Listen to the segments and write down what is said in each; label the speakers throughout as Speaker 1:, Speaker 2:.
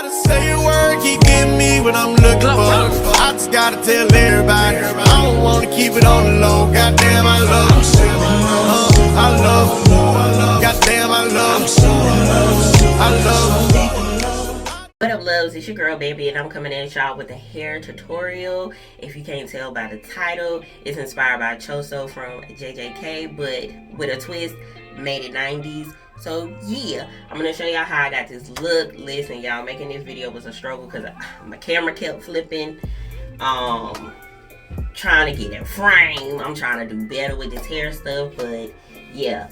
Speaker 1: gotta say a word, keep getting me what I'm looking for. I just gotta tell everybody, I don't wanna keep it on the low. Goddamn, I love them. I love them. Goddamn, I love them. I love them.
Speaker 2: What up, loves? It's your girl Bambee, and I'm coming at y'all with a hair tutorial. If you can't tell by the title, it's inspired by Choso from JJK, but with a twist, made it 90s. So yeah, I'm gonna show y'all how I got this look. Listen, y'all, making this video was a struggle because my camera kept flipping. Trying to get in frame. I'm trying to do better with this hair stuff, but yeah,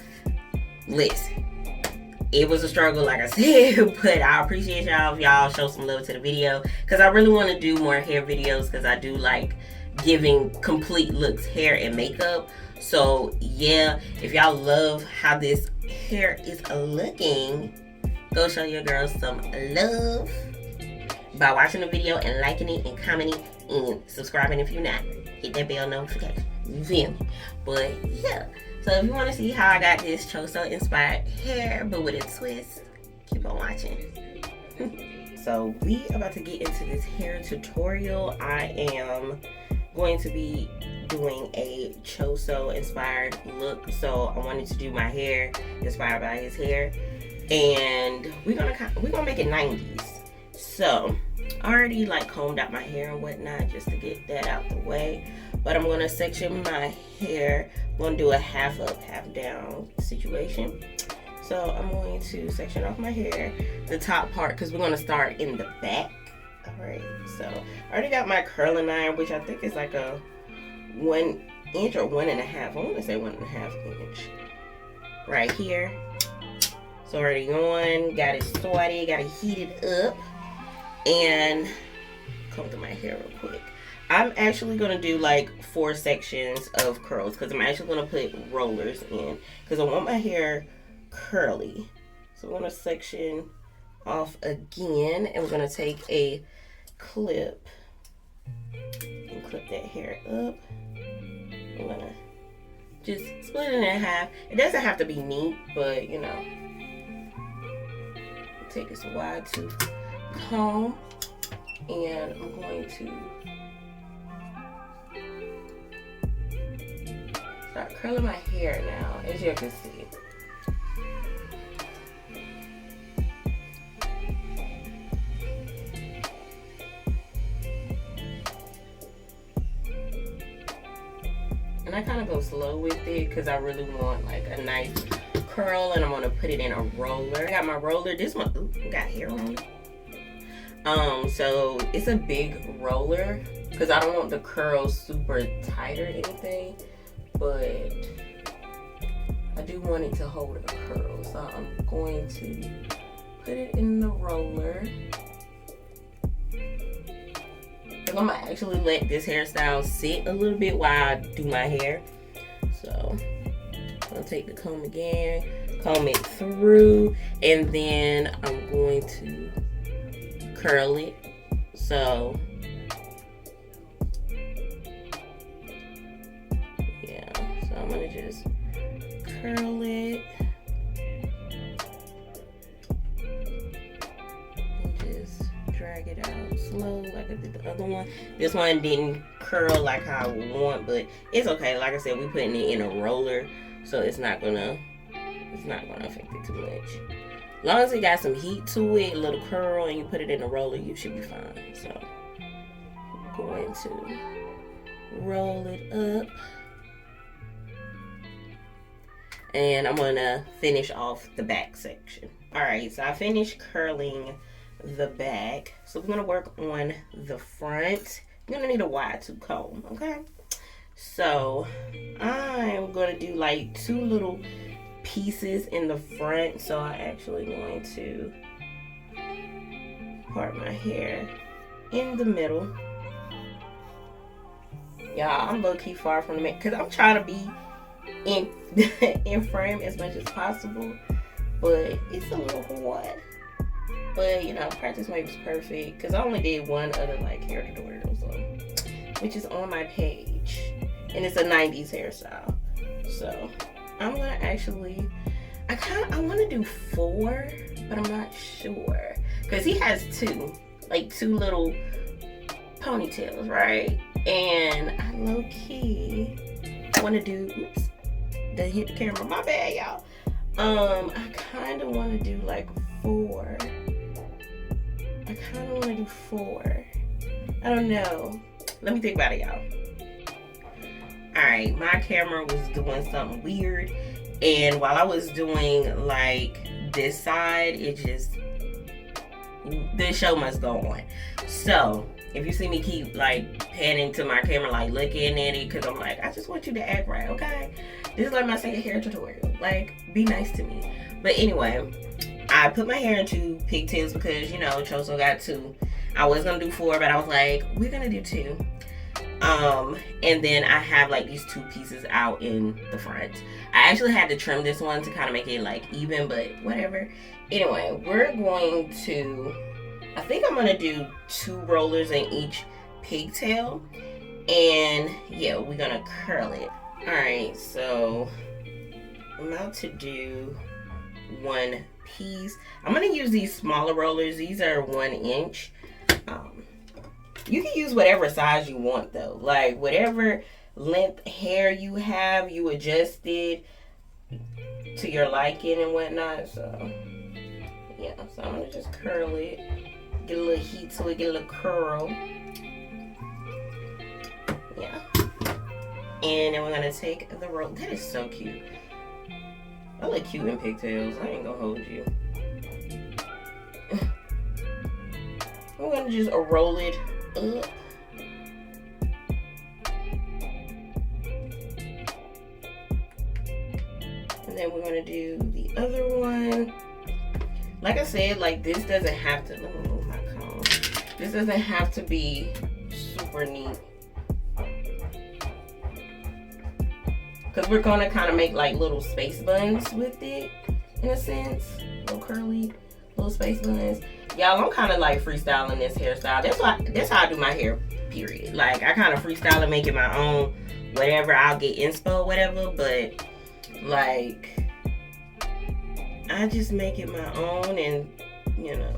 Speaker 2: listen. It was a struggle, like I said, but I appreciate y'all if y'all show some love to the video, because I really want to do more hair videos, because I do like giving complete looks, hair and makeup. So yeah, if y'all love how this hair is looking, go show your girls some love by watching the video and liking it and commenting and subscribing if you're not. Hit that bell notification, you feel me? But yeah, so if you want to see how I got this Choso inspired hair but with a twist, keep on watching. So we about to get into this hair tutorial. I am going to be doing a Choso inspired look, so I wanted to do my hair inspired by his hair, and we're gonna make it 90s. So I already like combed out my hair and whatnot just to get that out the way, but I'm gonna section my hair. I'm gonna do a half up, half down situation. So I'm going to section off my hair, the top part, because we're gonna start in the back. Alright, so I already got my curling iron, which I think is like a 1 inch or 1.5. I want to say 1.5 inch right here. So already on, got it started, got it heated up, and comb through my hair real quick. I'm actually going to do like 4 sections of curls, because I'm actually going to put rollers in, because I want my hair curly. So I'm going to section off again, and we're going to take a clip and clip that hair up. I'm going to just split it in half. It doesn't have to be neat, but you know, take this wide tooth comb, and I'm going to start curling my hair now, as you can see. And I kind of go slow with it because I really want like a nice curl, and I'm going to put it in a roller. I got my roller. This one, ooh, got hair on it. So it's a big roller because I don't want the curls super tight or anything, but I do want it to hold a curl. So I'm going to put it in the roller. I'm gonna actually let this hairstyle sit a little bit while I do my hair. So I'm gonna take the comb again, comb it through, and then I'm going to curl it. So yeah, so I'm gonna just curl it and just drag it out slow like I did the other one. This one didn't curl like how I would want, but it's okay. Like I said, we're putting it in a roller, so it's not gonna affect it too much. As long as it got some heat to it, a little curl, and you put it in a roller, you should be fine. So I'm going to roll it up, and I'm gonna finish off the back section. Alright, so I finished curling the back, so we're gonna work on the front. You're gonna need a wide tooth comb, okay? So I'm gonna do like 2 little pieces in the front. So I'm actually going to part my hair in the middle. Y'all, I'm low-key far from the middle because I'm trying to be in frame as much as possible, but it's a little hard. But you know, practice makes perfect, because I only did one other like hair tutorial, so, which is on my page, and it's a 90s hairstyle. So I'm gonna actually, I want to do 4, but I'm not sure, because he has two little ponytails, right? And I low-key want to do, oops, done hit the camera, my bad, y'all. I kind of want to do like 4. I kind of want to do 4. I don't know. Let me think about it, y'all. Alright, my camera was doing something weird, and while I was doing like this side, it just, the show must go on. So if you see me keep like panning to my camera, like looking at it, because I'm like, I just want you to act right, okay? This is like my second hair tutorial. Like, be nice to me. But anyway, I put my hair into pigtails because, you know, Choso got 2. I was gonna do 4, but I was like, we're gonna do 2. And then I have like these 2 pieces out in the front. I actually had to trim this one to kind of make it like even, but whatever. Anyway, we're going to, I think I'm gonna do 2 rollers in each pigtail, and yeah, we're gonna curl it. All right, so I'm about to do 1 piece. I'm gonna use these smaller rollers. These are 1 inch. You can use whatever size you want though. Like whatever length hair you have, you adjust it to your liking and whatnot. So yeah, so I'm gonna just curl it. Get a little heat to it, get a little curl. Yeah. And then we're gonna take the roll. That is so cute. I look cute in pigtails. I ain't gonna hold you. I'm gonna just roll it up. And then we're gonna do the other one. Like I said, like this doesn't have to, let me move my comb. This doesn't have to be super neat. Because we're gonna kind of make like little space buns with it, in a sense. Little curly, little space buns. Y'all, I'm kind of like freestyling this hairstyle. That's how I do my hair, period. Like, I kind of freestyle and make it my own, whatever. I'll get inspo, whatever. But, like, I just make it my own and, you know.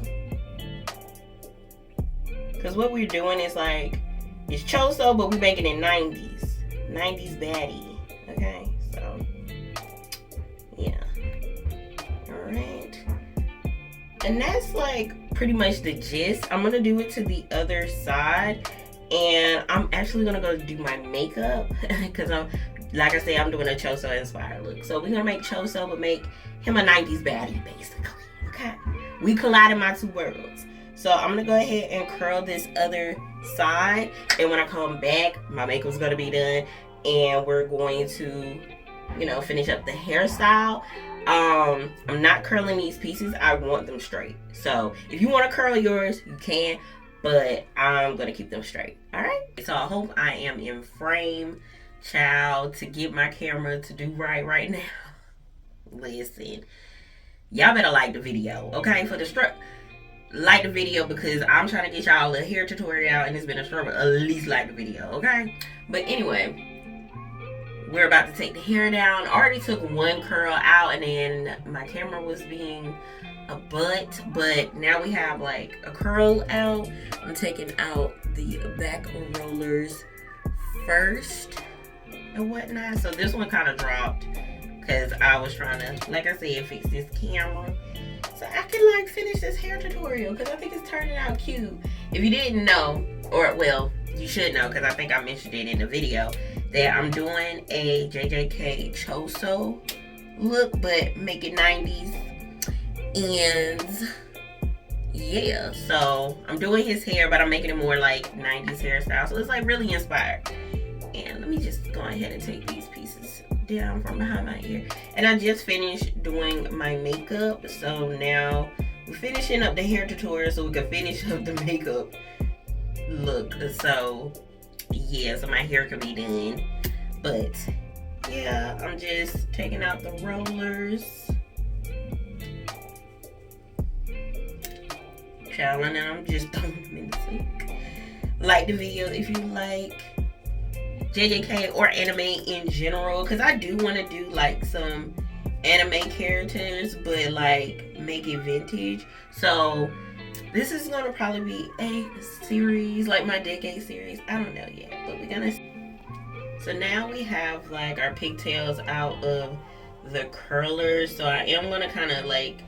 Speaker 2: Because what we're doing is, like, it's Choso, but we're making it 90s. 90s baddie. Okay? So, yeah. Alright. And that's, like, pretty much the gist. I'm gonna do it to the other side, and I'm actually gonna go do my makeup because I'm, like I said, I'm doing a Choso inspired look. So we're gonna make Choso, but make him a 90s baddie, basically. Okay, we collided my 2 worlds. So I'm gonna go ahead and curl this other side, and when I come back, my makeup's gonna be done, and we're going to, you know, finish up the hairstyle. I'm not curling these pieces. I want them straight. So if you want to curl yours, you can, but I'm going to keep them straight. All right. So I hope I am in frame, child, to get my camera to do right now. Listen, y'all better like the video, okay? For the like the video, because I'm trying to get y'all a hair tutorial out and it's been a struggle. At least like the video, okay? But anyway, we're about to take the hair down. I already took 1 curl out, and then my camera was being a butt, but now we have like a curl out. I'm taking out the back rollers first and whatnot. So this one kind of dropped because I was trying to, like I said, fix this camera so I can like finish this hair tutorial, because I think it's turning out cute. If you didn't know, or well, you should know, because I think I mentioned it in the video, that I'm doing a JJK Choso look, but make it 90s. And yeah, so I'm doing his hair, but I'm making it more like 90s hairstyle. So it's like really inspired. And let me just go ahead and take these pieces down from behind my ear. And I just finished doing my makeup. So now we're finishing up the hair tutorial so we can finish up the makeup look. So yeah, so my hair can be done. But yeah, I'm just taking out the rollers. And I'm just throwing them in the sink. Like the video if you like JJK or anime in general, because I do want to do like some anime characters, but like make it vintage. So This is gonna probably be a series, like my decade series. I don't know yet, but we're gonna see. So now we have like our pigtails out of the curlers. So I am gonna kind of like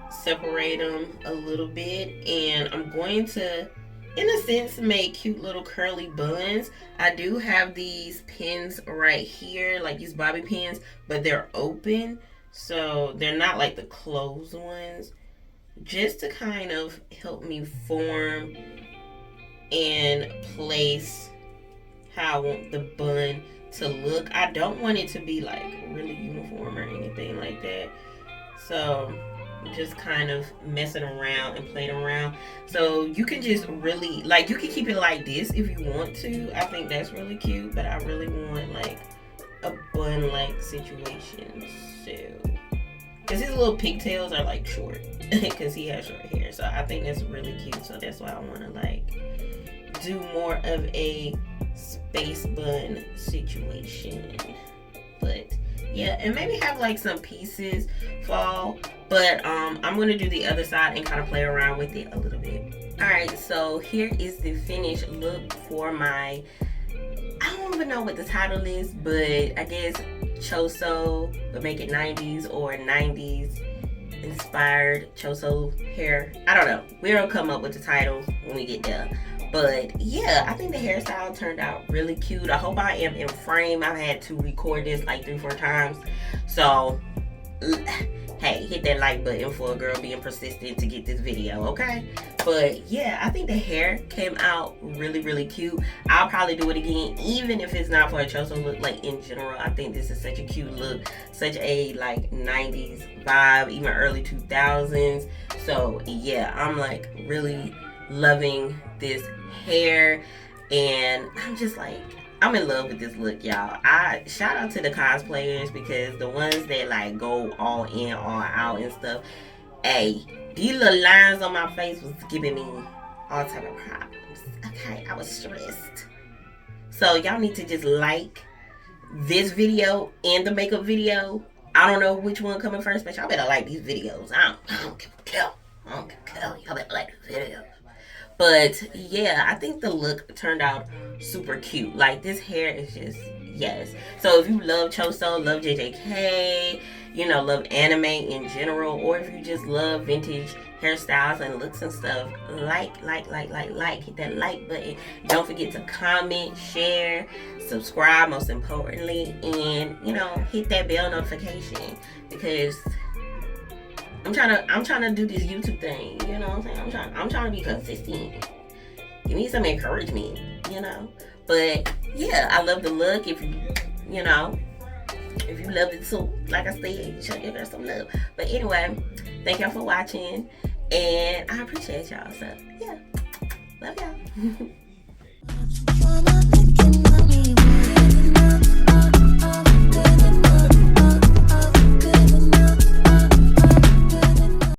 Speaker 2: separate them a little bit, and I'm going to, in a sense, make cute little curly buns. I do have these pins right here, like these bobby pins, but they're open, so they're not like the closed ones, just to kind of help me form and place how I want the bun to look. I don't want it to be like really uniform or anything like that, so just kind of messing around and playing around. So you can just really, like, you can keep it like this if you want to. I think that's really cute, but I really want like a bun like situation. So because his little pigtails are like short because he has short hair, so I think that's really cute. So that's why I want to like do more of a space bun situation. But yeah, and maybe have like some pieces fall. But I'm gonna do the other side and kind of play around with it a little bit. Alright, so here is the finished look for my, I don't even know what the title is, but I guess Choso, but make it 90s, or 90s inspired Choso hair. I don't know. We'll come up with the title when we get there. But yeah, I think the hairstyle turned out really cute. I hope I am in frame. I've had to record this like 3-4 times. So hey, hit that like button for a girl being persistent to get this video, okay? But yeah, I think the hair came out really, really cute. I'll probably do it again, even if it's not for a Choso look. Like in general, I think this is such a cute look, such a like 90s vibe, even early 2000s. So yeah, I'm like really loving this hair, and I'm just like, I'm in love with this look, y'all. I shout out to the cosplayers, because the ones that like go all in, all out and stuff. Hey, these little lines on my face was giving me all type of problems. Okay, I was stressed. So y'all need to just like this video and the makeup video. I don't know which one coming first, but y'all better like these videos. I don't care. I don't care. Y'all better like the videos. But yeah, I think the look turned out super cute. Like, this hair is just, yes. So if you love Choso, love JJK, you know, love anime in general, or if you just love vintage hairstyles and looks and stuff, like, hit that like button. Don't forget to comment, share, subscribe, most importantly, and, you know, hit that bell notification, because I'm trying to do this YouTube thing, you know what I'm saying? I'm trying to be consistent. Give me some encouragement, you know? But yeah, I love the look. If you know, if you love it too, like I said, show your girl some love. But anyway, thank y'all for watching, and I appreciate y'all. So yeah, love y'all.